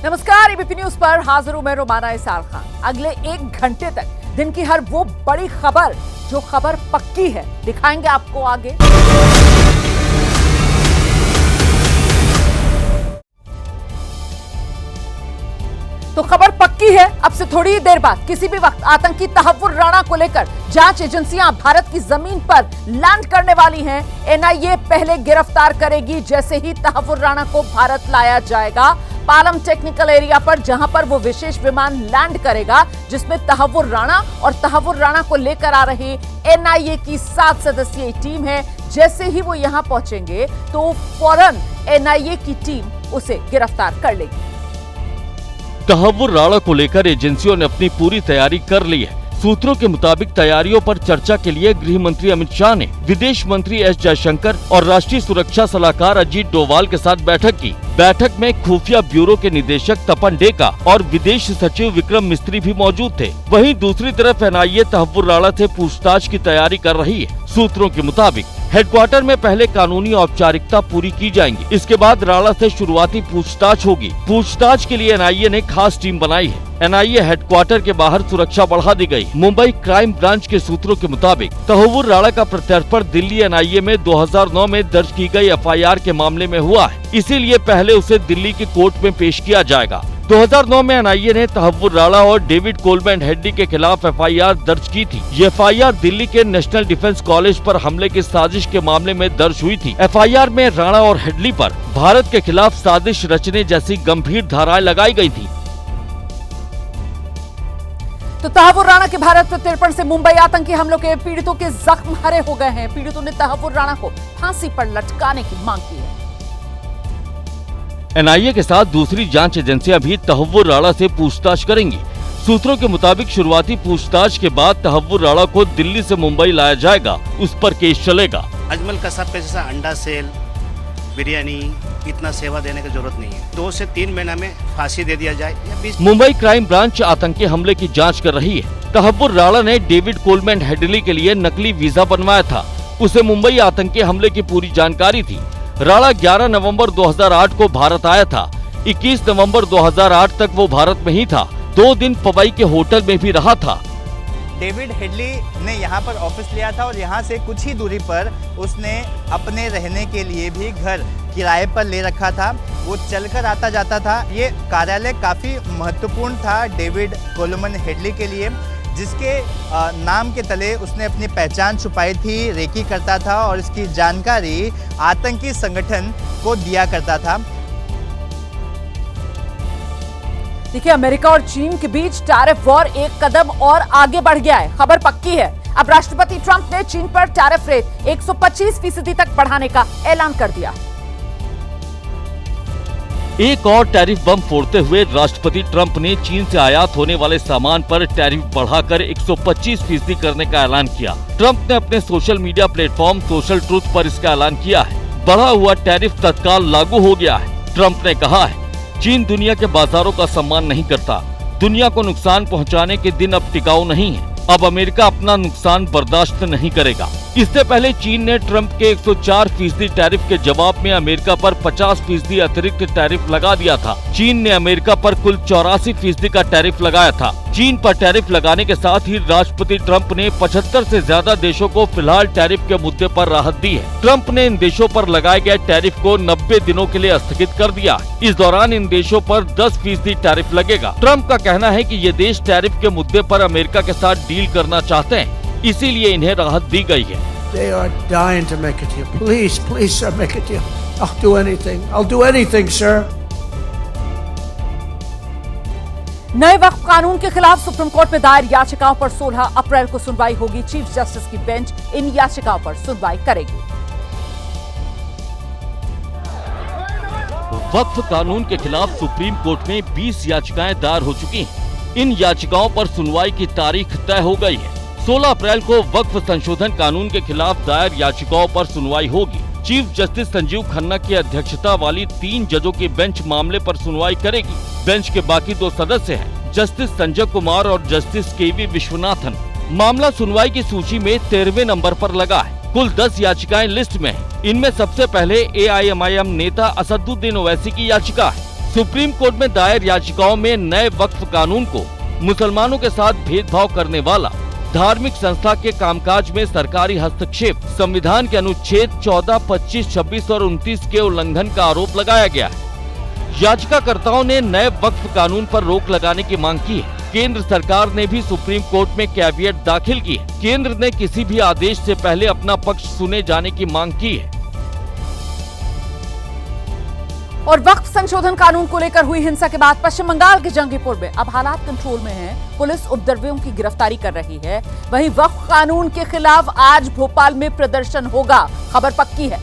नमस्कार, ABP news पर हाजिर हूं मैं रोमाना इसार खान। अगले 1 घंटे तक दिन की हर वो बड़ी खबर जो खबर पक्की है दिखाएंगे आपको आगे। तो खबर पक्की है, अब से थोड़ी देर बाद किसी भी वक्त आतंकी तहव्वुर राणा को लेकर जांच एजेंसियां भारत की जमीन पर लैंड करने वाली हैं। एनआईए पहले गिरफ्तार करेगी जैसे ही तहव्वुर राणा को भारत लाया जाएगा पालम टेक्निकल एरिया पर, जहां पर वो विशेष विमान लैंड करेगा जिसमें तहव्वुर राणा और तहव्वुर राणा को लेकर आ रही एनआईए की 7 सदस्यीय टीम है। जैसे ही वो यहां पहुंचेंगे तो फौरन एनआईए की टीम उसे गिरफ्तार कर लेगी। तहव्वुर राणा को लेकर एजेंसियों ने अपनी पूरी तैयारी कर ली है। सूत्रों के मुताबिक तैयारियों पर चर्चा के लिए गृह मंत्री अमित शाह ने विदेश मंत्री एस जयशंकर और राष्ट्रीय सुरक्षा सलाहकार अजीत डोवाल के साथ बैठक की। बैठक में खुफिया ब्यूरो के निदेशक तपन डेका और विदेश सचिव विक्रम मिस्त्री भी मौजूद थे। वहीं दूसरी तरफ एनआईए तहव्वुर राणा से पूछताछ की तैयारी कर रही है। सूत्रों के मुताबिक हेडक्वार्टर में पहले कानूनी औपचारिकता पूरी की जाएंगी, इसके बाद राणा से शुरुआती पूछताछ होगी। पूछताछ के लिए एनआईए ने खास टीम बनाई है। एनआईए हेडक्वार्टर के बाहर सुरक्षा बढ़ा दी गई। मुंबई क्राइम ब्रांच के सूत्रों के मुताबिक तहव्वुर राणा का प्रत्यर्पण दिल्ली एनआईए में 2009 में दर्ज की गई एफआईआर के मामले में हुआ है, इसीलिए पहले उसे दिल्ली की कोर्ट में पेश किया जाएगा। 2009 में एनआईए ने तहव्वुर राणा और डेविड कोलमैन हेडली के खिलाफ एफआईआर दर्ज की थी। ये एफआईआर दिल्ली के नेशनल डिफेंस कॉलेज पर हमले की साजिश के मामले में दर्ज हुई थी। एफआईआर में राणा और हेडली पर भारत के खिलाफ साजिश रचने जैसी गंभीर धाराएं लगाई गई थी। तो तहव्वुर राणा के भारत प्रत्यर्पण से मुंबई आतंकी हमलों के पीड़ितों के जख्म हरे हो गए हैं। पीड़ितों ने तहव्वुर राणा को फांसी पर लटकाने की मांग की है। एनआईए के साथ दूसरी जांच एजेंसियां भी तहव्वुर राणा से पूछताछ करेंगी। सूत्रों के मुताबिक शुरुआती पूछताछ के बाद तहव्वुर राणा को दिल्ली से मुंबई लाया जाएगा, उस पर केस चलेगा। अजमल कसाब पे जैसा अंडा सेल, बिरयानी, इतना सेवा देने की जरूरत नहीं है। 2 से 3 महीना में फांसी दे दिया जाए या 20। मुंबई क्राइम ब्रांच आतंकी हमले की जांच कर रही है। तहव्वुर राणा ने डेविड कोलमैन हेडली के लिए नकली वीजा बनवाया था। उसे मुंबई आतंकी हमले की पूरी जानकारी थी। राणा 11 नवंबर 2008 को भारत आया था। 21 नवंबर 2008 तक वो भारत में ही था। 2 दिन पवई के होटल में भी रहा था। डेविड हेडली ने यहाँ पर ऑफिस लिया था और यहाँ से कुछ ही दूरी पर उसने अपने रहने के लिए भी घर किराए पर ले रखा था। वो चलकर आता जाता था। ये कार्यालय काफ़ी महत्वपूर्ण था डेविड कोलमैन हेडली के लिए, जिसके नाम के तले उसने अपनी पहचान छुपाई थी, रेकी करता था और इसकी जानकारी आतंकी संगठन को दिया करता था। देखिए, अमेरिका और चीन के बीच टैरिफ वॉर एक कदम और आगे बढ़ गया है। खबर पक्की है, अब राष्ट्रपति ट्रंप ने चीन पर टैरिफ रेट 125% तक बढ़ाने का ऐलान कर दिया। एक और टैरिफ बम फोड़ते हुए राष्ट्रपति ट्रंप ने चीन से आयात होने वाले सामान पर टैरिफ बढ़ाकर 125% करने का ऐलान किया। ट्रंप ने अपने social media platform social truth पर इसका ऐलान किया है। बढ़ा हुआ टैरिफ तत्काल लागू हो गया है। ट्रंप ने कहा है, चीन दुनिया के बाजारों का सम्मान नहीं करता। दुनिया को नुकसान पहुंचाने के दिन अब टिकाऊ नहीं है। अब अमेरिका अपना नुकसान बर्दाश्त नहीं करेगा। इससे पहले चीन ने ट्रंप के 104% टैरिफ के जवाब में अमेरिका पर 50% अतिरिक्त टैरिफ लगा दिया था। चीन ने अमेरिका पर कुल 84% का टैरिफ लगाया था। चीन पर टैरिफ लगाने के साथ ही राष्ट्रपति ट्रंप ने 75 से ज्यादा देशों को फिलहाल टैरिफ के मुद्दे पर राहत दी है। ट्रंप ने इन देशों पर लगाए गए टैरिफ को 90 दिनों के लिए स्थगित कर दिया है। इस दौरान इन देशों पर 10% टैरिफ लगेगा। ट्रंप का कहना है कि ये देश टैरिफ के मुद्दे पर अमेरिका के साथ डील करना चाहते हैं, इसीलिए इन्हें राहत दी गई है। They are dying to make a deal. Please, please, sir, make a deal. I'll do anything. I'll do anything, sir. नए वक्फ कानून के खिलाफ सुप्रीम कोर्ट में दायर याचिकाओं पर 16 अप्रैल को सुनवाई होगी। चीफ जस्टिस की बेंच इन याचिकाओं पर सुनवाई करेगी। वक्फ कानून के खिलाफ सुप्रीम कोर्ट में 20 याचिकाएं दायर हो चुकी हैं। इन याचिकाओं पर सुनवाई की तारीख तय हो गई है। 16 अप्रैल को वक्फ संशोधन कानून के खिलाफ दायर याचिकाओं पर सुनवाई होगी। चीफ जस्टिस संजीव खन्ना की अध्यक्षता वाली 3 जजों की बेंच मामले पर सुनवाई करेगी। बेंच के बाकी 2 सदस्य हैं जस्टिस संजय कुमार और जस्टिस केवी विश्वनाथन। मामला सुनवाई की सूची में 13वें नंबर पर लगा है। कुल 10 याचिकाएं लिस्ट में हैं। इनमें सबसे पहले AIMIM नेता असदुद्दीन ओवैसी की याचिका है। सुप्रीम कोर्ट में दायर याचिकाओं में नए वक्फ कानून को मुसलमानों के साथ भेदभाव करने वाला, धार्मिक संस्था के कामकाज में सरकारी हस्तक्षेप, संविधान के अनुच्छेद 14, 25, 26 और 29 के उल्लंघन का आरोप लगाया गया है। याचिकाकर्ताओं ने नए वक्फ कानून पर रोक लगाने की मांग की है। केंद्र सरकार ने भी सुप्रीम कोर्ट में कैविएट दाखिल की है। केंद्र ने किसी भी आदेश से पहले अपना पक्ष सुने जाने की मांग की है। और वक्फ संशोधन कानून को लेकर हुई हिंसा के बाद पश्चिम बंगाल के जंगीपुर में अब हालात कंट्रोल में हैं। पुलिस उपद्रवियों की गिरफ्तारी कर रही है। वहीं वक्फ कानून के खिलाफ आज भोपाल में प्रदर्शन होगा, खबर पक्की है।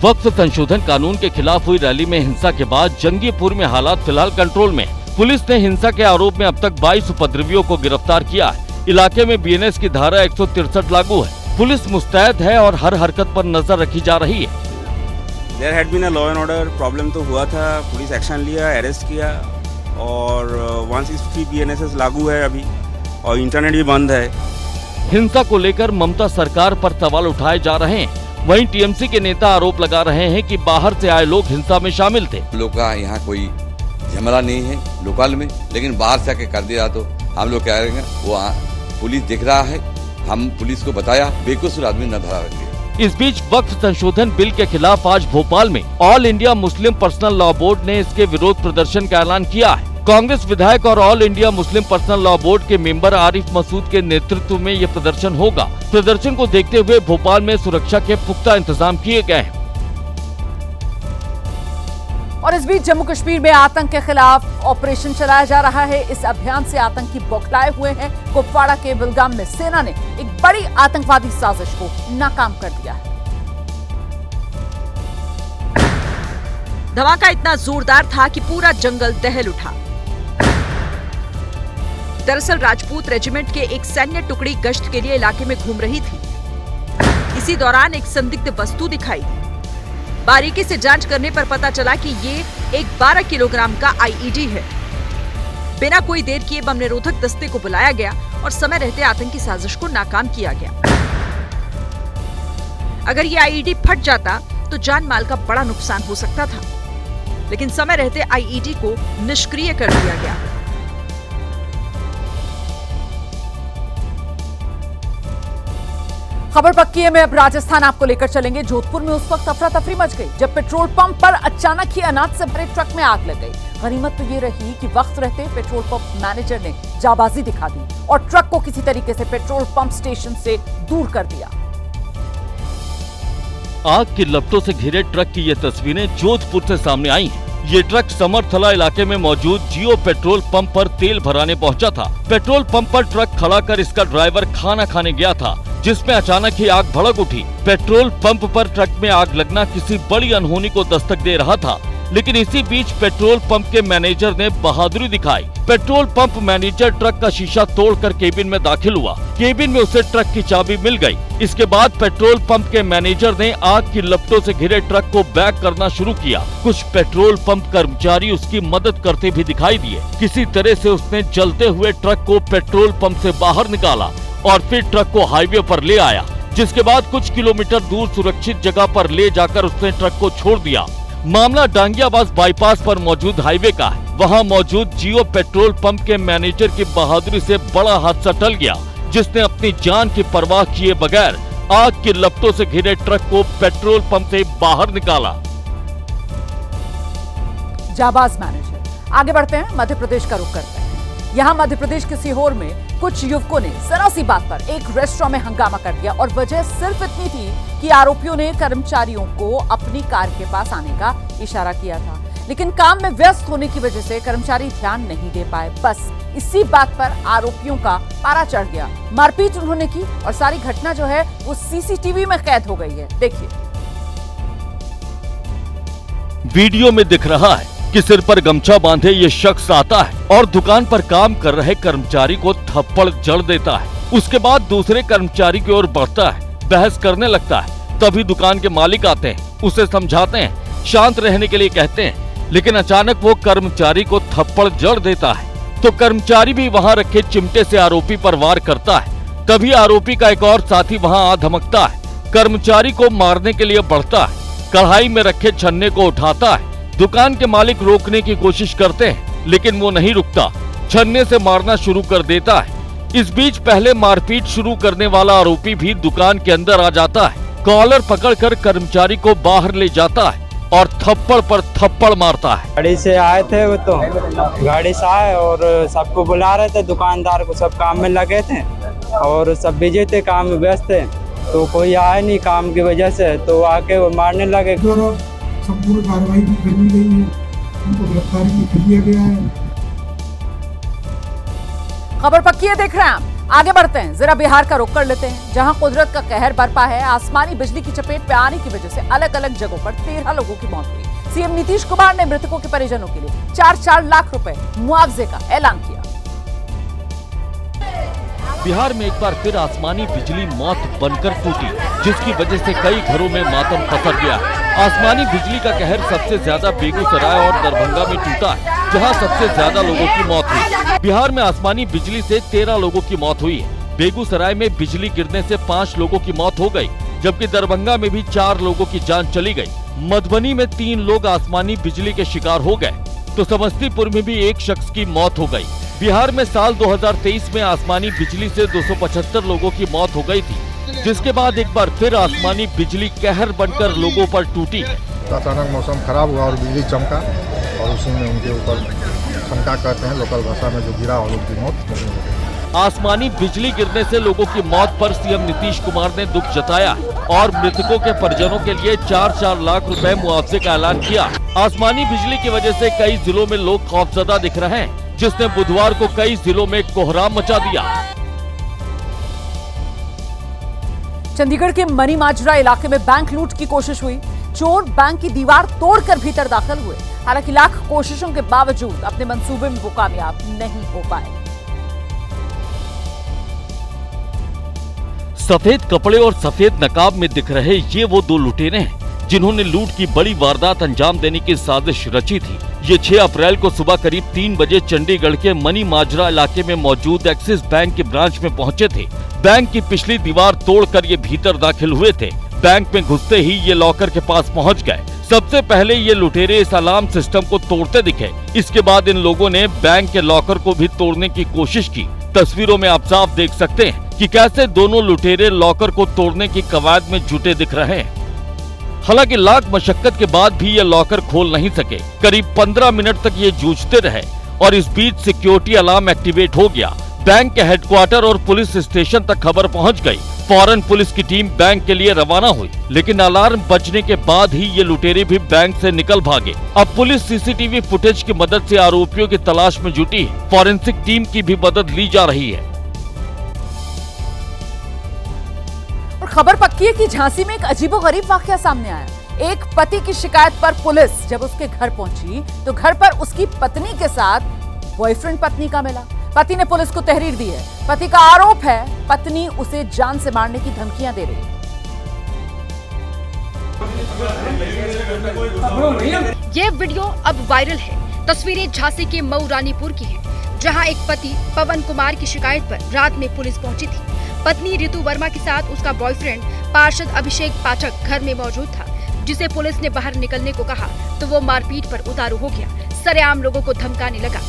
वक्फ संशोधन कानून के खिलाफ हुई रैली में हिंसा के बाद जंगीपुर में हालात फिलहाल कंट्रोल में। पुलिस ने हिंसा के आरोप में अब तक 22 उपद्रवियों को गिरफ्तार किया है। इलाके में बीएनएस की धारा 163 लागू है। पुलिस मुस्तैद है और हर हरकत पर नजर रखी जा रही है। There had been a law and order problem तो हुआ था, पुलिस एक्शन लिया, अरेस्ट किया और 163 बीएनएस लागू है अभी और इंटरनेट भी बंद है। हिंसा को लेकर ममता सरकार पर सवाल उठाए जा रहे हैं। वहीं टीएमसी के नेता आरोप लगा रहे हैं कि बाहर से आए लोग हिंसा में शामिल थे। लोग का यहाँ कोई झमेला नहीं है लोकल में, लेकिन बाहर से आके कर दिया तो हम लोग क्या करेंगे? वो पुलिस दिख रहा है, हम पुलिस को बताया, बेकसूर आदमी न धरा रखे। इस बीच वक्फ संशोधन बिल के खिलाफ आज भोपाल में all India Muslim personal law board ने इसके विरोध प्रदर्शन का ऐलान किया है। कांग्रेस विधायक और all India Muslim personal law board के मेंबर आरिफ मसूद के नेतृत्व में ये प्रदर्शन होगा। प्रदर्शन को देखते हुए भोपाल में सुरक्षा के पुख्ता इंतजाम किए गए हैं। और इस बीच जम्मू कश्मीर में आतंक के खिलाफ ऑपरेशन चलाया जा रहा है। इस अभियान से आतंकी बौखलाए हुए हैं। कुपवाड़ा के बिलगाम में सेना ने एक बड़ी आतंकवादी साजिश को नाकाम कर दिया है। धमाका इतना जोरदार था कि पूरा जंगल दहल उठा। दरअसल राजपूत रेजिमेंट के एक सैन्य टुकड़ी गश्त के लिए इलाके में घूम रही थी। इसी दौरान एक संदिग्ध वस्तु दिखाई दी। बारीकी से जांच करने पर पता चला कि ये एक 12 किलोग्राम का आईईडी है। बिना कोई देर किए बम निरोधक दस्ते को बुलाया गया और समय रहते आतंकी साजिश को नाकाम किया गया। अगर ये आईईडी फट जाता तो जान माल का बड़ा नुकसान हो सकता था, लेकिन समय रहते आईईडी को निष्क्रिय कर दिया गया। खबर पक्की है। मैं अब राजस्थान आपको लेकर चलेंगे। जोधपुर में उस वक्त अफरा तफरी मच गई जब पेट्रोल पंप पर अचानक ही अनाज से भरे ट्रक में आग लग गई। गनीमत तो ये रही कि वक्त रहते पेट्रोल पंप मैनेजर ने जाबाजी दिखा दी और ट्रक को किसी तरीके से पेट्रोल पंप स्टेशन से दूर कर दिया। आग की लपटों से घिरे ट्रक की ये तस्वीरें जोधपुर से सामने आई हैं। ये ट्रक समरथला इलाके में मौजूद जियो पेट्रोल पंप पर तेल भराने पहुंचा था। पेट्रोल पंप पर ट्रक खड़ा कर इसका ड्राइवर खाना खाने गया था, जिसमें अचानक ही आग भड़क उठी। पेट्रोल पंप पर ट्रक में आग लगना किसी बड़ी अनहोनी को दस्तक दे रहा था, लेकिन इसी बीच पेट्रोल पंप के मैनेजर ने बहादुरी दिखाई। पेट्रोल पंप मैनेजर ट्रक का शीशा तोड़कर केबिन में दाखिल हुआ। केबिन में उसे ट्रक की चाबी मिल गई। इसके बाद पेट्रोल पंप के मैनेजर ने आग की लपटों से घिरे ट्रक को बैक करना शुरू किया। कुछ पेट्रोल पंप कर्मचारी उसकी मदद करते भी दिखाई दिए। किसी तरह से उसने जलते हुए ट्रक को पेट्रोल पंप से बाहर निकाला और फिर ट्रक को हाईवे पर ले आया, जिसके बाद कुछ किलोमीटर दूर सुरक्षित जगह पर ले जाकर उसने ट्रक को छोड़ दिया। मामला डांगियाबाज बाईपास पर मौजूद हाईवे का है। वहां मौजूद जियो पेट्रोल पंप के मैनेजर की बहादुरी से बड़ा हादसा टल गया, जिसने अपनी जान की परवाह किए बगैर आग की लपटों से घिरे ट्रक को पेट्रोल पंप से बाहर निकाला। जाबाज मैनेजर। आगे बढ़ते हैं, मध्य प्रदेश का रुख करते हैं। यहाँ मध्य प्रदेश के सीहोर में कुछ युवकों ने जरा सी बात पर एक रेस्टोरेंट में हंगामा कर दिया और वजह सिर्फ इतनी थी कि आरोपियों ने कर्मचारियों को अपनी कार के पास आने का इशारा किया था, लेकिन काम में व्यस्त होने की वजह से कर्मचारी ध्यान नहीं दे पाए। बस इसी बात पर आरोपियों का पारा चढ़ गया। मारपीट उन्होंने की और सारी घटना जो है वो सीसीटीवी में कैद हो गई है। देखिए, वीडियो में दिख रहा है कि सिर पर गमछा बांधे ये शख्स आता है और दुकान पर काम कर रहे कर्मचारी को थप्पड़ जड़ देता है। उसके बाद दूसरे कर्मचारी की ओर बढ़ता है, बहस करने लगता है। तभी दुकान के मालिक आते हैं, उसे समझाते हैं, शांत रहने के लिए कहते हैं, लेकिन अचानक वो कर्मचारी को थप्पड़ जड़ देता है। तो कर्मचारी भी वहाँ रखे चिमटे से आरोपी पर वार करता है। तभी आरोपी का एक और साथी वहाँ आ धमकता है, कर्मचारी को मारने के लिए बढ़ता है, कढ़ाई में रखे छन्ने को उठाता है, दुकान के मालिक रोकने की कोशिश करते हैं, लेकिन वो नहीं रुकता, छन्ने से मारना शुरू कर देता है। इस बीच पहले मारपीट शुरू करने वाला आरोपी भी दुकान के अंदर आ जाता है, कॉलर पकड़कर कर्मचारी को बाहर ले जाता है और थप्पड़ पर थप्पड़ मारता है। गाड़ी से आए थे वो तो गाड़ी से आए और सबको बुला रहे थे, दुकानदार को, सब काम में लगे थे और सब बिजी थे, काम में व्यस्त थे, तो कोई आया नहीं काम की वजह से, तो आके वो मारने लगे। संपूर्ण कार्रवाई भी कर ली गई है, उनको गिरफ्तार भी कर लिया गया है। खबर पक्की है, देख रहे हैं आप। आगे बढ़ते हैं, जरा बिहार का रुख कर लेते हैं, जहां कुदरत का कहर बरपा है। आसमानी बिजली की चपेट में आने की वजह से अलग अलग जगहों पर 13 लोगों की मौत हुई। सीएम नीतीश कुमार ने मृतकों के परिजनों के लिए 4-4 लाख रुपए मुआवजे का ऐलान किया। बिहार में एक बार फिर आसमानी बिजली मौत बनकर टूटी, जिसकी वजह से कई घरों में मातम पसर गया। आसमानी बिजली का कहर सबसे ज्यादा बेगूसराय और दरभंगा में टूटा है, जहां सबसे ज्यादा लोगों की मौत हुई। बिहार में आसमानी बिजली से 13 लोगों की मौत हुई है। बेगूसराय में बिजली गिरने से 5 लोगों की मौत हो गई, जबकि दरभंगा में भी 4 लोगों की जान चली गई। मधुबनी में 3 लोग आसमानी बिजली के शिकार हो गए, तो समस्तीपुर में भी 1 शख्स की मौत हो गई। बिहार में साल 2023 में आसमानी बिजली से 275 लोगों की मौत हो गई थी, जिसके बाद एक बार फिर आसमानी बिजली कहर बनकर लोगों पर टूटी। अचानक मौसम खराब हुआ और बिजली चमका और उसी में उनके ऊपर शंका कहते हैं लोकल भाषा में, जो गिरा और उनकी मौत नहीं हो गई। आसमानी बिजली गिरने से लोगों की मौत पर सीएम नीतीश कुमार ने दुख जताया और मृतकों के परिजनों के लिए 4-4 लाख रुपए मुआवजे का ऐलान किया। आसमानी बिजली की वजह से कई जिलों में लोग खौफजदा दिख रहे हैं, जिसने बुधवार को कई जिलों में कोहराम मचा दिया। चंडीगढ़ के मनी माजरा इलाके में बैंक लूट की कोशिश हुई। चोर बैंक की दीवार तोड़कर भीतर दाखिल हुए। हालांकि लाख कोशिशों के बावजूद अपने मंसूबे में वो कामयाब नहीं हो पाए। सफेद कपड़े और सफेद नकाब में दिख रहे ये वो 2 लुटेरे हैं, जिन्होंने लूट की बड़ी वारदात अंजाम देने की साजिश रची थी। ये 6 अप्रैल को सुबह करीब 3 बजे चंडीगढ़ के मनी माजरा इलाके में मौजूद एक्सिस बैंक के ब्रांच में पहुंचे थे। बैंक की पिछली दीवार तोड़कर ये भीतर दाखिल हुए थे। बैंक में घुसते ही ये लॉकर के पास पहुंच गए। सबसे पहले ये लुटेरे इस अलार्म सिस्टम को तोड़ते दिखे। इसके बाद इन लोगों ने बैंक के लॉकर को भी तोड़ने की कोशिश की। तस्वीरों में आप साफ देख सकते हैं कि कैसे दोनों लुटेरे लॉकर को तोड़ने की कवायद में जुटे दिख रहे हैं। हालांकि लाख मशक्कत के बाद भी ये लॉकर खोल नहीं सके। करीब 15 मिनट तक ये जूझते रहे और इस बीच सिक्योरिटी अलार्म एक्टिवेट हो गया। बैंक के हेडक्वार्टर और पुलिस स्टेशन तक खबर पहुंच गई। फौरन पुलिस की टीम बैंक के लिए रवाना हुई, लेकिन अलार्म बजने के बाद ही ये लुटेरे भी बैंक से निकल भागे। अब पुलिस सीसीटीवी फुटेज की मदद से आरोपियों की तलाश में जुटी है। फॉरेंसिक टीम की भी मदद ली जा रही है। और खबर पक्की है कि झांसी में एक अजीबोगरीब वाकया सामने आया। एक पति की शिकायत पर पुलिस जब उसके घर पहुंची तो घर पर उसकी पत्नी के साथ बॉयफ्रेंड पत्नी का मिला। पति ने पुलिस को तहरीर दी है। पति का आरोप है पत्नी उसे जान से मारने की धमकियां दे रही है। ये वीडियो अब वायरल है। तस्वीरें झांसी के मऊ रानीपुर की हैं, जहां एक पति पवन कुमार की शिकायत पर रात में पुलिस पहुंची थी। पत्नी ऋतु वर्मा के साथ उसका बॉयफ्रेंड पार्षद अभिषेक पाठक घर में मौजूद था, जिसे पुलिस ने बाहर निकलने को कहा तो वो मारपीट पर उतारू हो गया। सरेआम लोगों को धमकाने लगा।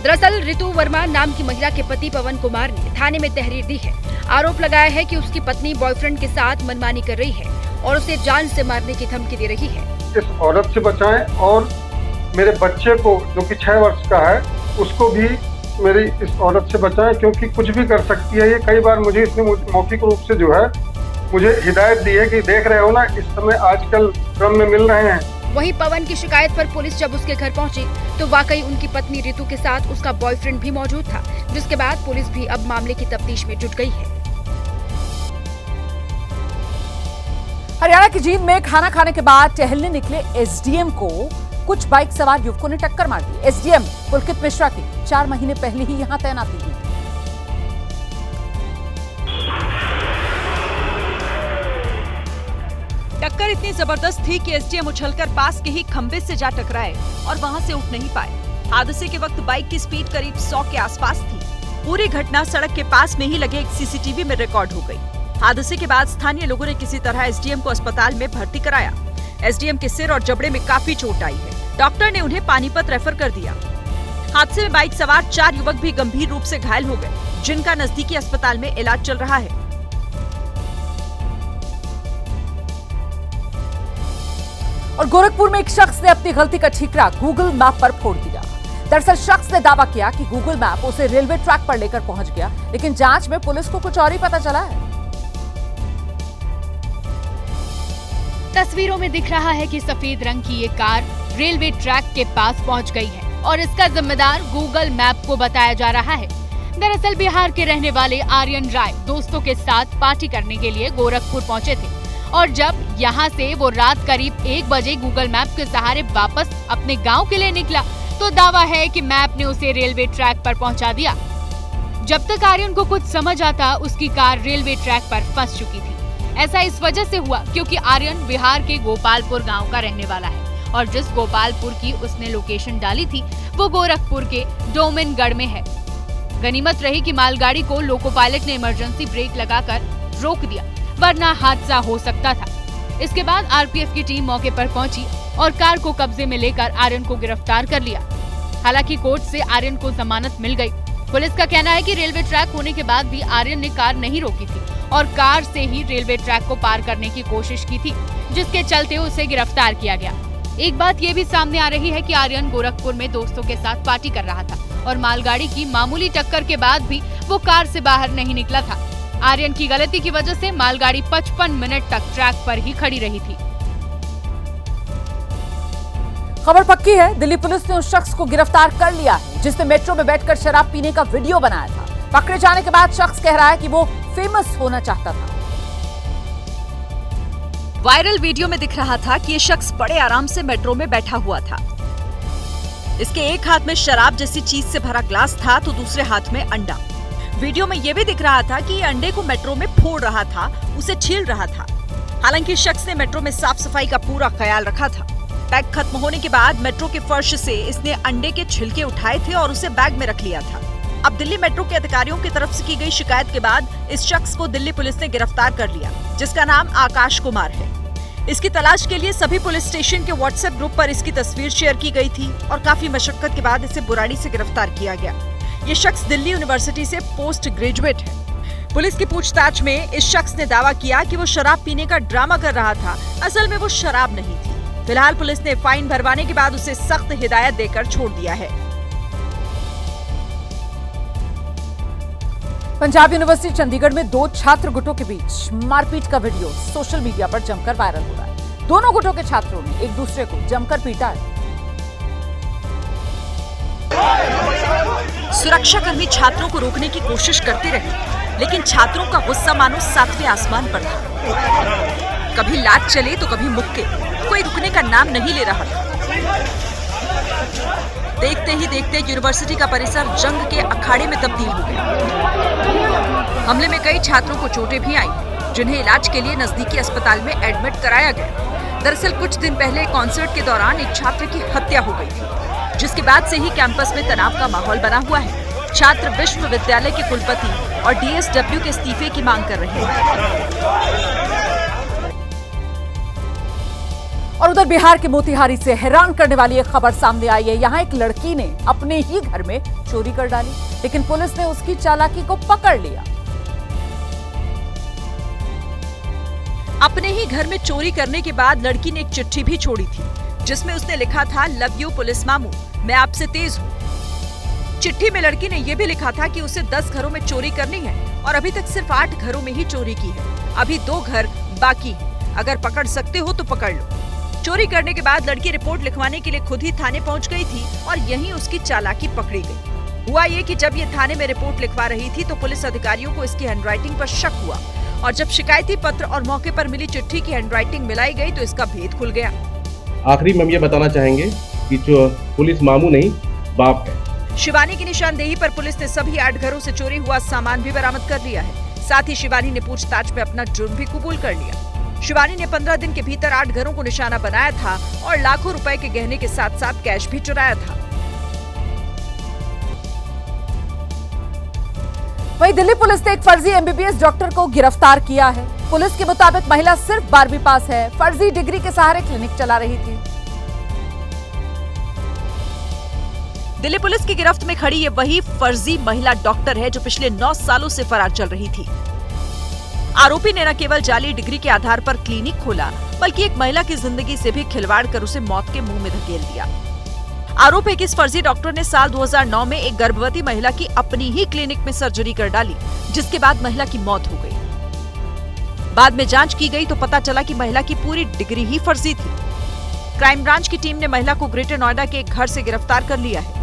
दरअसल ऋतु वर्मा नाम की महिला के पति पवन कुमार ने थाने में तहरीर दी है। आरोप लगाया है कि उसकी पत्नी बॉयफ्रेंड के साथ मनमानी कर रही है और उसे जान से मारने की धमकी दे रही है। इस औरत से बचाएं और मेरे बच्चे को जो कि 6 वर्ष का है उसको भी मेरी इस औरत से बचाएं, क्योंकि कुछ भी कर सकती है ये। कई बार मुझे इसने मौखिक रूप से जो है मुझे हिदायत दी है कि देख रहे हो ना, इस समय आजकल क्रम में मिल रहे हैं। वहीं पवन की शिकायत पर पुलिस जब उसके घर पहुंची तो वाकई उनकी पत्नी ऋतु के साथ उसका बॉयफ्रेंड भी मौजूद था, जिसके बाद पुलिस भी अब मामले की तफ्तीश में जुट गई है। हरियाणा की जींद में खाना खाने के बाद टहलने निकले एसडीएम को कुछ बाइक सवार युवकों ने टक्कर मार दी। एसडीएम पुलकित मिश्रा की 4 महीने पहले ही यहां तैनाती हुई। टक्कर इतनी जबरदस्त थी कि एसडीएम उछलकर पास के ही खंबे से जा टकराए और वहां से उठ नहीं पाए। हादसे के वक्त बाइक की स्पीड करीब 100 के आसपास थी। पूरी घटना सड़क के पास में ही लगे एक सीसीटीवी में रिकॉर्ड हो गई। हादसे के बाद स्थानीय लोगों ने किसी तरह एसडीएम को अस्पताल में भर्ती कराया। एसडीएम के सिर और जबड़े में काफी चोट आई है। डॉक्टर ने उन्हें पानीपत रेफर कर दिया। हादसे में बाइक सवार 4 युवक भी गंभीर रूप से घायल हो गए, जिनका नजदीकी अस्पताल में इलाज चल रहा है। और गोरखपुर में एक शख्स ने अपनी गलती का ठीकरा गूगल मैप पर फोड़ दिया। दरअसल शख्स ने दावा किया कि गूगल मैप उसे रेलवे ट्रैक पर लेकर पहुंच गया, लेकिन जांच में पुलिस को कुछ और ही पता चला है। तस्वीरों में दिख रहा है कि सफेद रंग की ये कार रेलवे ट्रैक के पास पहुंच गई है और इसका जिम्मेदार गूगल मैप को बताया जा रहा है। दरअसल बिहार के रहने वाले आर्यन राय दोस्तों के साथ पार्टी करने के लिए गोरखपुर पहुंचे थे और जब यहां से वो रात करीब 1 बजे गूगल मैप के सहारे वापस अपने गांव के लिए निकला तो दावा है कि मैप ने उसे रेलवे ट्रैक पर पहुंचा दिया। जब तक आर्यन को कुछ समझ आता, उसकी कार रेलवे ट्रैक पर फंस चुकी थी। ऐसा इस वजह से हुआ क्योंकि आर्यन बिहार के गोपालपुर गांव का रहने वाला है और जिस गोपालपुर की उसने लोकेशन डाली थी वो गोरखपुर के डोमिनगढ़ में है। गनीमत रही कि मालगाड़ी को लोको पायलट ने इमरजेंसी ब्रेक लगाकर रोक दिया, वरना हादसा हो सकता था। इसके बाद आरपीएफ की टीम मौके पर पहुंची और कार को कब्जे में लेकर आर्यन को गिरफ्तार कर लिया। हालांकि कोर्ट से आर्यन को जमानत मिल गई। पुलिस का कहना है कि रेलवे ट्रैक होने के बाद भी आर्यन ने कार नहीं रोकी थी और कार से ही रेलवे ट्रैक को पार करने की कोशिश की थी, जिसके चलते उसे गिरफ्तार किया गया। एक बात ये भी सामने आ रही है कि आर्यन गोरखपुर में दोस्तों के साथ पार्टी कर रहा था और मालगाड़ी की मामूली टक्कर के बाद भी वो कार से बाहर नहीं निकला था। आर्यन की गलती की वजह से मालगाड़ी 55 मिनट तक ट्रैक पर ही खड़ी रही थी। खबर पक्की है, दिल्ली पुलिस ने उस शख्स को गिरफ्तार कर लिया है जिसने मेट्रो में बैठकर शराब पीने का वीडियो बनाया था। पकड़े जाने के बाद शख्स कह रहा है कि वो फेमस होना चाहता था। वायरल वीडियो में दिख रहा था कि ये शख्स बड़े आराम से मेट्रो में बैठा हुआ था। इसके एक हाथ में शराब जैसी चीज से भरा ग्लास था तो दूसरे हाथ में अंडा। वीडियो में यह भी दिख रहा था कि ये अंडे को मेट्रो में फोड़ रहा था, उसे छील रहा था। हालांकि शख्स ने मेट्रो में साफ सफाई का पूरा ख्याल रखा था। पैक खत्म होने के बाद मेट्रो के फर्श से इसने अंडे के छिलके उठाए थे और उसे बैग में रख लिया था। अब दिल्ली मेट्रो के अधिकारियों की तरफ से की गई शिकायत के बाद इस शख्स को दिल्ली पुलिस ने गिरफ्तार कर लिया, जिसका नाम आकाश कुमार है। इसकी तलाश के लिए सभी पुलिस स्टेशन के व्हाट्सएप ग्रुप पर इसकी तस्वीर शेयर की गई थी और काफी मशक्कत के बाद इसे बुराड़ी से गिरफ्तार किया गया। ये शख्स दिल्ली यूनिवर्सिटी से पोस्ट ग्रेजुएट है। पुलिस की पूछताछ में इस शख्स ने दावा किया कि वो शराब पीने का ड्रामा कर रहा था। असल में वो शराब नहीं थी। फिलहाल पुलिस ने फाइन भरवाने के बाद उसे सख्त हिदायत देकर छोड़ दिया है। पंजाब यूनिवर्सिटी चंडीगढ़ में 2 छात्र गुटों के बीच मारपीट का वीडियो सोशल मीडिया पर जमकर वायरल हो रहा है। दोनों गुटों के छात्रों ने एक दूसरे को जमकर पीटा है। सुरक्षाकर्मी छात्रों को रोकने की कोशिश करते रहे, लेकिन छात्रों का गुस्सा मानो 7वें आसमान पर था। कभी लात चले तो कभी मुक्के, कोई रुकने का नाम नहीं ले रहा था। देखते ही देखते यूनिवर्सिटी का परिसर जंग के अखाड़े में तब्दील हो गया। हमले में कई छात्रों को चोटें भी आईं, जिन्हें इलाज के लिए नजदीकी अस्पताल में एडमिट कराया गया। दरअसल कुछ दिन पहले कॉन्सर्ट के दौरान एक छात्र की हत्या हो गई थी, जिसके बाद से ही कैंपस में तनाव का माहौल बना हुआ है। छात्र विश्वविद्यालय के कुलपति और डीएसडब्ल्यू के इस्तीफे की मांग कर रहे हैं। और उधर बिहार के मोतिहारी से हैरान करने वाली एक खबर सामने आई है। यहाँ एक लड़की ने अपने ही घर में चोरी कर डाली, लेकिन पुलिस ने उसकी चालाकी को पकड़ लिया। अपने ही घर में चोरी करने के बाद लड़की ने एक चिट्ठी भी छोड़ी थी, जिसमें उसने लिखा था, लव यू पुलिस मामू, मैं आपसे तेज हूँ। चिट्ठी में लड़की ने यह भी लिखा था कि उसे 10 घरों में चोरी करनी है और अभी तक सिर्फ 8 घरों में ही चोरी की है। अभी 2 घर बाकी हैं। अगर पकड़ सकते हो तो पकड़ लो। चोरी करने के बाद लड़की रिपोर्ट लिखवाने के लिए खुद ही थाने पहुंच गई थी और यहीं उसकी चालाकी पकड़ी गई। हुआ ये कि जब ये थाने में रिपोर्ट लिखवा रही थी तो पुलिस अधिकारियों को इसकी हैंडराइटिंग पर शक हुआ और जब शिकायती पत्र और मौके पर मिली चिट्ठी की हैंडराइटिंग मिलाई गई तो इसका भेद खुल गया। आखिरी में हम ये बताना चाहेंगे कि जो पुलिस मामू नहीं बाप है। शिवानी की निशानदेही पर पुलिस ने सभी 8 घरों से चोरी हुआ सामान भी बरामद कर लिया है। साथ ही शिवानी ने पूछताछ में अपना जुर्म भी कबूल कर लिया। शिवानी ने 15 दिन के भीतर 8 घरों को निशाना बनाया था और लाखों रुपए के गहने के साथ साथ कैश भी चुराया था। वहीं दिल्ली पुलिस ने एक फर्जी एमबीबीएस डॉक्टर को गिरफ्तार किया है। पुलिस के मुताबिक महिला सिर्फ 12वीं पास है, फर्जी डिग्री के सहारे क्लिनिक चला रही थी। दिल्ली पुलिस की गिरफ्त में खड़ी ये वही फर्जी महिला डॉक्टर है जो पिछले 9 सालों से फरार चल रही थी। आरोपी ने न केवल जाली डिग्री के आधार पर क्लिनिक खोला, बल्कि एक महिला की जिंदगी से भी खिलवाड़ कर उसे मौत के मुंह में धकेल दिया। आरोप है कि इस फर्जी डॉक्टर ने साल 2009 में एक गर्भवती महिला की अपनी ही क्लिनिक में सर्जरी कर डाली, जिसके बाद महिला की मौत हो गई। बाद में जांच की गई तो पता चला कि महिला की पूरी डिग्री ही फर्जी थी। क्राइम ब्रांच की टीम ने महिला को ग्रेटर नोएडा के एक घर से गिरफ्तार कर लिया है।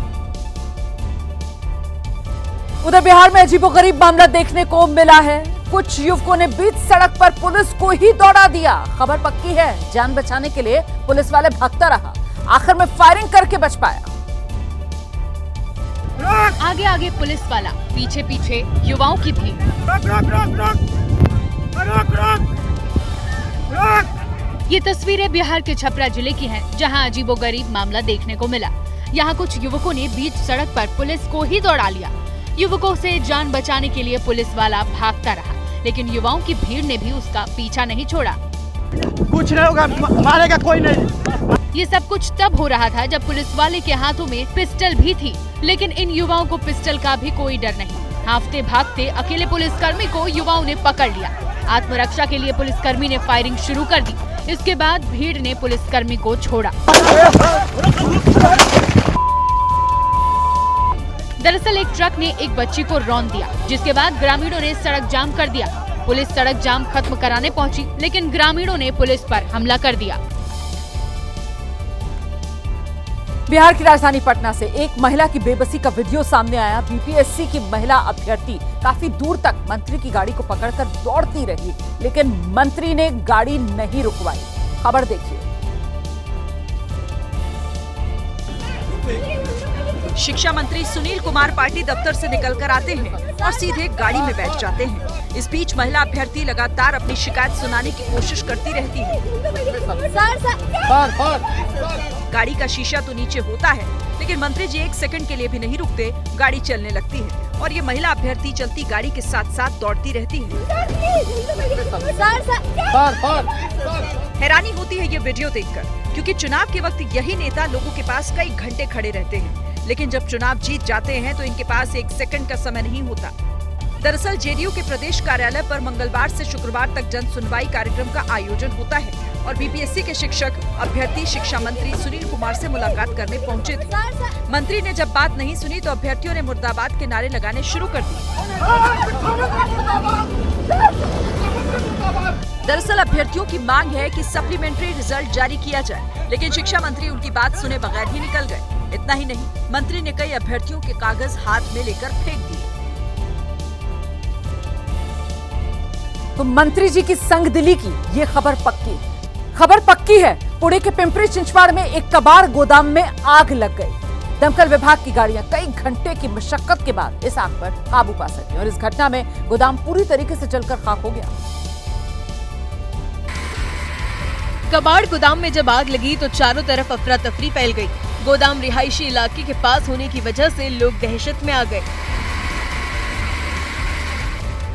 उधर बिहार में अजीबोगरीब मामला देखने को मिला है। कुछ युवकों ने बीच सड़क पर पुलिस को ही दौड़ा दिया। खबर पक्की है, जान बचाने के लिए पुलिस वाले भागता रहा, आखिर में फायरिंग करके बच पाया। आगे आगे पुलिस वाला, पीछे पीछे युवाओं की भीड़। ये तस्वीरें बिहार के छपरा जिले की हैं, जहां अजीबोगरीब मामला देखने को मिला। यहां कुछ युवकों ने बीच सड़क पर पुलिस को ही दौड़ा लिया। युवकों से जान बचाने के लिए पुलिस वाला भागता रहा, लेकिन युवाओं की भीड़ ने भी उसका पीछा नहीं छोड़ा। कुछ नहीं होगा, मारेगा कोई नहीं। ये सब कुछ तब हो रहा था जब पुलिस वाले के हाथों में पिस्टल भी थी, लेकिन इन युवाओं को पिस्टल का भी कोई डर नहीं। हांफते भागते अकेले पुलिसकर्मी को युवाओं ने पकड़ लिया। आत्मरक्षा के लिए पुलिसकर्मी ने फायरिंग शुरू कर दी। इसके बाद भीड़ ने पुलिसकर्मी को छोड़ा। दरअसल एक ट्रक ने एक बच्ची को रौंद दिया, जिसके बाद ग्रामीणों ने सड़क जाम कर दिया। पुलिस सड़क जाम खत्म कराने पहुंची, लेकिन ग्रामीणों ने पुलिस पर हमला कर दिया। बिहार की राजधानी पटना से एक महिला की बेबसी का वीडियो सामने आया। बीपीएससी की महिला अभ्यर्थी काफी दूर तक मंत्री की गाड़ी को पकड़कर दौड़ती रही, लेकिन मंत्री ने गाड़ी नहीं रुकवाई। खबर देखिए। शिक्षा मंत्री सुनील कुमार पार्टी दफ्तर से निकलकर आते हैं और सीधे गाड़ी में बैठ जाते हैं। इस बीच महिला अभ्यर्थी लगातार अपनी शिकायत सुनाने की कोशिश करती रहती है। गाड़ी का शीशा तो नीचे होता है, लेकिन मंत्री जी 1 सेकंड के लिए भी नहीं रुकते, गाड़ी चलने लगती है और ये महिला अभ्यर्थी चलती गाड़ी के साथ साथ दौड़ती रहती है। हैरानी होती है ये वीडियो देखकर, क्योंकि चुनाव के वक्त यही नेता लोगों के पास कई घंटे खड़े रहते हैं, लेकिन जब चुनाव जीत जाते हैं तो इनके पास 1 सेकंड का समय नहीं होता। दरअसल जेडीयू के प्रदेश कार्यालय पर मंगलवार से शुक्रवार तक जन सुनवाई कार्यक्रम का आयोजन होता है और बीपीएससी के शिक्षक अभ्यर्थी शिक्षा मंत्री सुनील कुमार से मुलाकात करने पहुंचे थे। मंत्री ने जब बात नहीं सुनी तो अभ्यर्थियों ने मुर्दाबाद के नारे लगाने शुरू कर दिए। दरअसल अभ्यर्थियों की मांग है कि सप्लीमेंट्री रिजल्ट जारी किया जाए, लेकिन शिक्षा मंत्री उनकी बात सुने बगैर ही निकल गए। इतना ही नहीं, मंत्री ने कई अभ्यर्थियों के कागज हाथ में लेकर फेंक दिए। तो मंत्री जी की संगदिली की ये खबर पक्की है। पुणे के पिंपरी चिंचवाड़ में एक कबाड़ गोदाम में आग लग गई। दमकल विभाग की गाड़ियां कई घंटे की मशक्कत के बाद इस आग पर काबू पा सकी और इस घटना में गोदाम पूरी तरीके से जलकर खाक हो गया। कबाड़ गोदाम में जब आग लगी तो चारों तरफ अफरा तफरी फैल गई। गोदाम रिहायशी इलाके के पास होने की वजह से लोग दहशत में आ गए।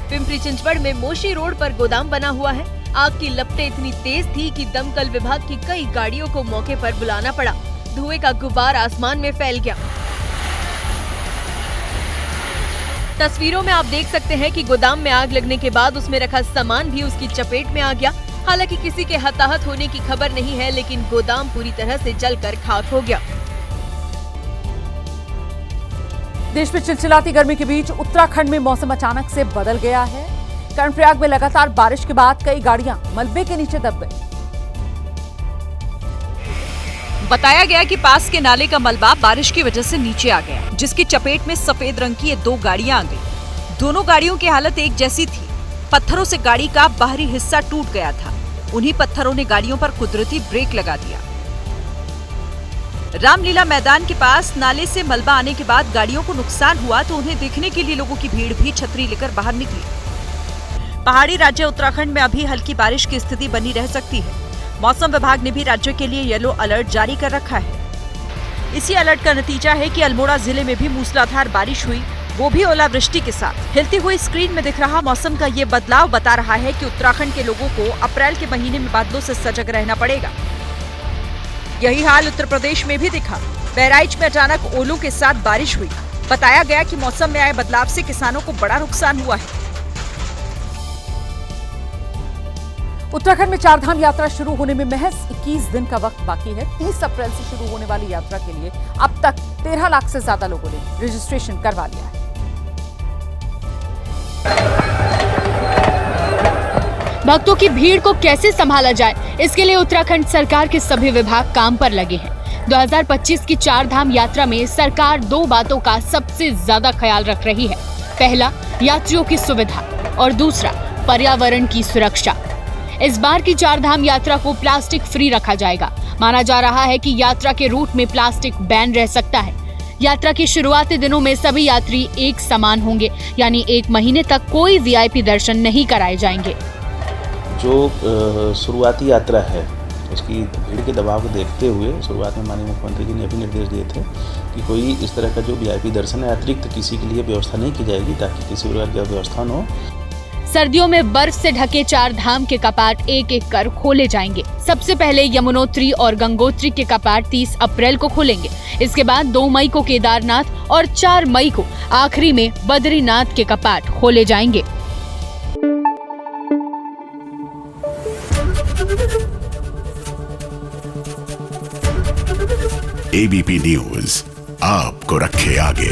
पिंपरी चिंचवड़ में मोशी रोड पर गोदाम बना हुआ है। आग की लपटें इतनी तेज थी कि दमकल विभाग की कई गाड़ियों को मौके पर बुलाना पड़ा। धुएं का गुब्बार आसमान में फैल गया। तस्वीरों में आप देख सकते हैं कि गोदाम में आग लगने के बाद उसमें रखा सामान भी उसकी चपेट में आ गया। हालांकि किसी के हताहत होने की खबर नहीं है, लेकिन गोदाम पूरी तरह से जलकर खाक हो गया। देश में चिलचिलाती गर्मी के बीच उत्तराखंड में मौसम अचानक से बदल गया है। कर्णप्रयाग में लगातार बारिश के बाद कई गाड़ियां मलबे के नीचे दब गई। बताया गया कि पास के नाले का मलबा बारिश की वजह से नीचे आ गया, जिसकी चपेट में सफेद रंग की ये 2 गाड़ियां आ गई। दोनों गाड़ियों की हालत एक जैसी थी। पत्थरों से गाड़ी का बाहरी हिस्सा टूट गया था। उन्हीं पत्थरों ने गाड़ियों पर कुदरती ब्रेक लगा दिया। रामलीला मैदान के पास नाले से मलबा आने के बाद गाड़ियों को नुकसान हुआ तो उन्हें देखने के लिए लोगों की भीड़ भी छतरी लेकर बाहर निकली। पहाड़ी राज्य उत्तराखंड में अभी हल्की बारिश की स्थिति बनी रह सकती है। मौसम विभाग ने भी राज्य के लिए येलो अलर्ट जारी कर रखा है। इसी अलर्ट का नतीजा है कि अल्मोड़ा जिले में भी मूसलाधार बारिश हुई वो भी ओलावृष्टि के साथ। हिलती हुई स्क्रीन में दिख रहा मौसम का ये बदलाव बता रहा है कि उत्तराखंड के लोगों को अप्रैल के महीने में बादलों से सजग रहना पड़ेगा। यही हाल उत्तर प्रदेश में भी दिखा। बहराइच में अचानक ओलों के साथ बारिश हुई। बताया गया कि मौसम में आए बदलाव से किसानों को बड़ा नुकसान हुआ है। उत्तराखंड में चारधाम यात्रा शुरू होने में महज 21 दिन का वक्त बाकी है। 30 अप्रैल से शुरू होने वाली यात्रा के लिए अब तक 13 लाख से ज्यादा लोगों ने रजिस्ट्रेशन करवा लिया है। भक्तों की भीड़ को कैसे संभाला जाए, इसके लिए उत्तराखंड सरकार के सभी विभाग काम पर लगे हैं। 2025 की चारधाम यात्रा में सरकार 2 बातों का सबसे ज्यादा ख्याल रख रही है। पहला, यात्रियों की सुविधा और दूसरा, पर्यावरण की सुरक्षा। इस बार की चारधाम यात्रा को प्लास्टिक फ्री रखा जाएगा। माना जा रहा है कि यात्रा के रूट में प्लास्टिक बैन रह सकता है। यात्रा के शुरुआती दिनों में सभी यात्री एक समान होंगे, यानी 1 महीने तक कोई वीआईपी दर्शन नहीं कराए जाएंगे। जो शुरुआती यात्रा है उसकी भीड़ के दबाव को देखते हुए शुरुआत में माननीय मुख्यमंत्री जी ने भी निर्देश दिए थे कि कोई इस तरह का जो वीआईपी दर्शन है अतिरिक्त किसी के लिए व्यवस्था नहीं की जाएगी, ताकि किसी प्रकार की व्यवस्था न हो। सर्दियों में बर्फ से ढके चारधाम के कपाट एक एक कर खोले जाएंगे। सबसे पहले यमुनोत्री और गंगोत्री के कपाट 30 अप्रैल को खोलेंगे। इसके बाद 2 मई को केदारनाथ और 4 मई को आखिरी में बद्रीनाथ के कपाट खोले जाएंगे। एबीपी न्यूज आपको रखे आगे।